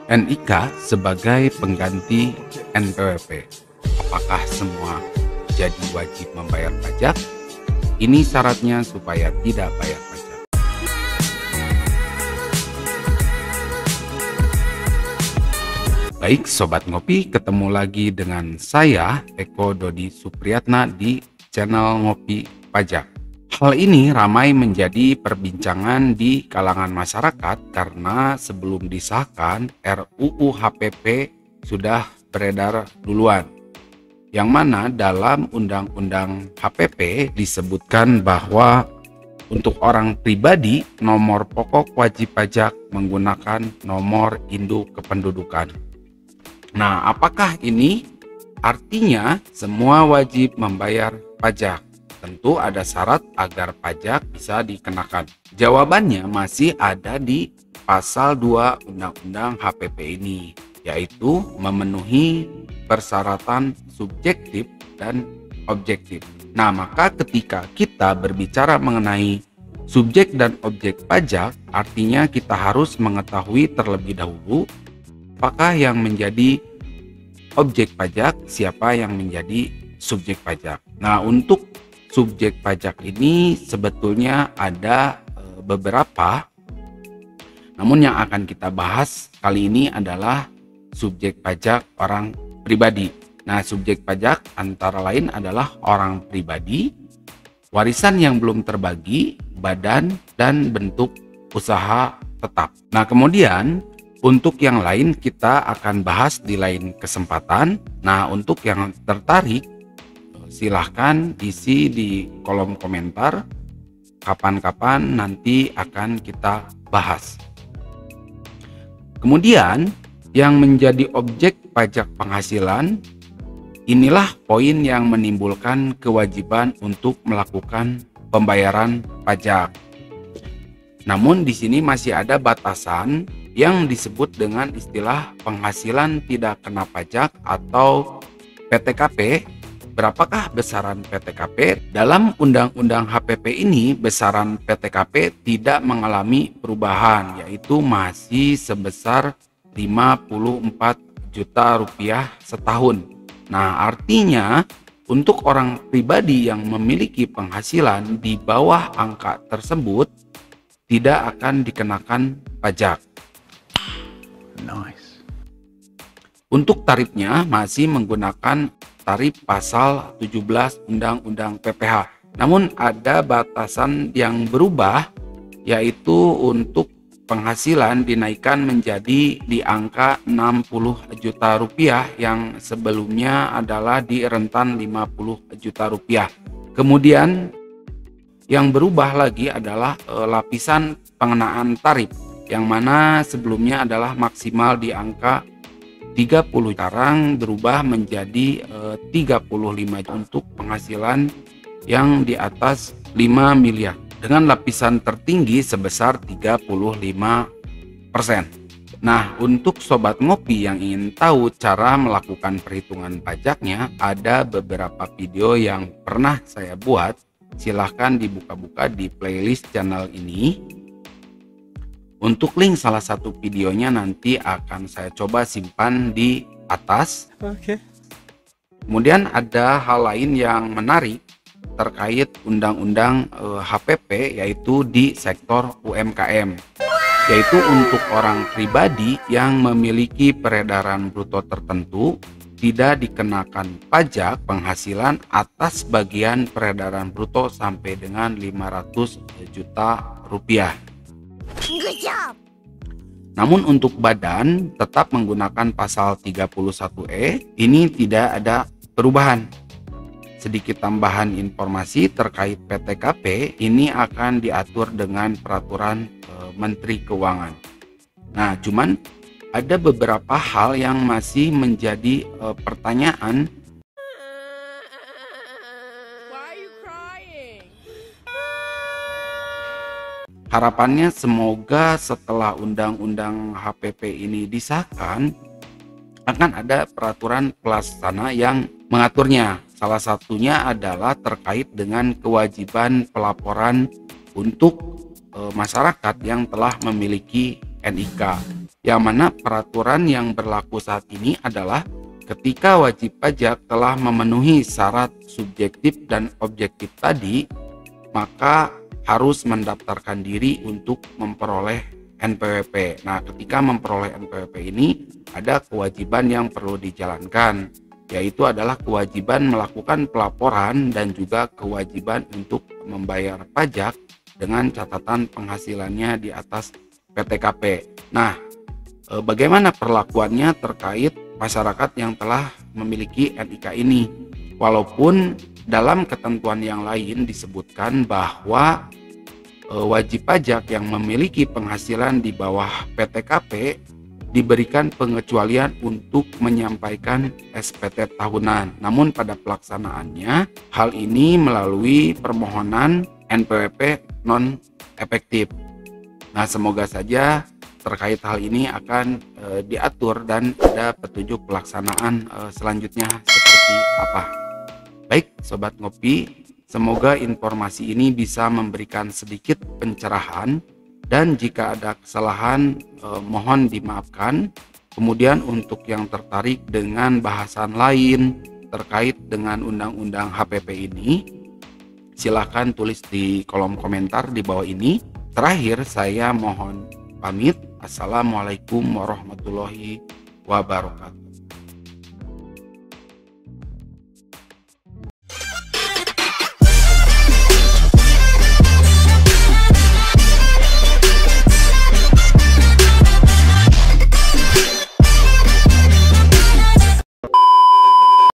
NIK sebagai pengganti NPWP. Apakah semua jadi wajib membayar pajak? Ini syaratnya supaya tidak bayar pajak. Baik Sobat Ngopi, ketemu lagi dengan saya Eko Dodi Supriyatna di channel Ngopi Pajak. Hal ini ramai menjadi perbincangan di kalangan masyarakat karena sebelum disahkan RUU HPP sudah beredar duluan. Yang mana dalam Undang-Undang HPP disebutkan bahwa untuk orang pribadi nomor pokok wajib pajak menggunakan nomor induk kependudukan. Nah, apakah ini artinya semua wajib membayar pajak? Tentu ada syarat agar pajak bisa dikenakan. Jawabannya masih ada di pasal 2 Undang-Undang HPP ini, yaitu memenuhi persyaratan subjektif dan objektif. Nah, maka ketika kita berbicara mengenai subjek dan objek pajak, artinya kita harus mengetahui terlebih dahulu apakah yang menjadi objek pajak, siapa yang menjadi subjek pajak. Nah, untuk subjek pajak ini sebetulnya ada beberapa, namun yang akan kita bahas kali ini adalah subjek pajak orang pribadi. Nah, subjek pajak antara lain adalah orang pribadi, warisan yang belum terbagi, badan, dan bentuk usaha tetap. Nah, kemudian untuk yang lain kita akan bahas di lain kesempatan. Nah, untuk yang tertarik, silahkan isi di kolom komentar kapan-kapan nanti akan kita bahas. Kemudian yang menjadi objek pajak penghasilan, inilah poin yang menimbulkan kewajiban untuk melakukan pembayaran pajak. Namun di sini masih ada batasan yang disebut dengan istilah penghasilan tidak kena pajak atau PTKP. Berapakah besaran PTKP? Dalam Undang-Undang HPP ini, besaran PTKP tidak mengalami perubahan, yaitu masih sebesar 54 juta rupiah setahun. Nah, artinya untuk orang pribadi yang memiliki penghasilan di bawah angka tersebut tidak akan dikenakan pajak. Nice. Untuk tarifnya masih menggunakan tarif pasal 17 Undang-Undang PPH. Namun ada batasan yang berubah, yaitu untuk penghasilan dinaikkan menjadi di angka 60 juta rupiah yang sebelumnya adalah di rentan 50 juta rupiah. Kemudian yang berubah lagi adalah lapisan pengenaan tarif, yang mana sebelumnya adalah maksimal di angka 30, sekarang berubah menjadi 35 untuk penghasilan yang di atas 5 miliar dengan lapisan tertinggi sebesar 35%. Nah, untuk Sobat Ngopi yang ingin tahu cara melakukan perhitungan pajaknya, ada beberapa video yang pernah saya buat. Silahkan dibuka-buka di playlist channel ini. Untuk link salah satu videonya nanti akan saya coba simpan di atas. Oke. Kemudian ada hal lain yang menarik terkait Undang-Undang HPP, yaitu di sektor UMKM, yaitu untuk orang pribadi yang memiliki peredaran bruto tertentu tidak dikenakan pajak penghasilan atas bagian peredaran bruto sampai dengan 500 juta rupiah. Good job. Namun untuk badan tetap menggunakan pasal 31E, ini tidak ada perubahan. Sedikit tambahan informasi terkait PTKP, ini akan diatur dengan peraturan Menteri Keuangan. Nah, cuman ada beberapa hal yang masih menjadi pertanyaan. Harapannya semoga setelah Undang-Undang HPP ini disahkan, akan ada peraturan pelaksana yang mengaturnya. Salah satunya adalah terkait dengan kewajiban pelaporan untuk masyarakat yang telah memiliki NIK. yang mana peraturan yang berlaku saat ini adalah ketika wajib pajak telah memenuhi syarat subjektif dan objektif tadi, maka harus mendaftarkan diri untuk memperoleh NPWP. Nah, ketika memperoleh NPWP ini ada kewajiban yang perlu dijalankan, yaitu adalah kewajiban melakukan pelaporan dan juga kewajiban untuk membayar pajak dengan catatan penghasilannya di atas PTKP. Nah, bagaimana perlakuannya terkait masyarakat yang telah memiliki NIK ini? Walaupun dalam ketentuan yang lain disebutkan bahwa wajib pajak yang memiliki penghasilan di bawah PTKP diberikan pengecualian untuk menyampaikan SPT tahunan. Namun pada pelaksanaannya hal ini melalui permohonan NPWP non efektif. Nah, semoga saja terkait hal ini akan diatur dan ada petunjuk pelaksanaan selanjutnya seperti apa. Baik Sobat Ngopi, semoga informasi ini bisa memberikan sedikit pencerahan, dan jika ada kesalahan mohon dimaafkan. Kemudian untuk yang tertarik dengan bahasan lain terkait dengan undang-undang HPP ini, silakan tulis di kolom komentar di bawah ini. Terakhir saya mohon pamit. Assalamualaikum warahmatullahi wabarakatuh.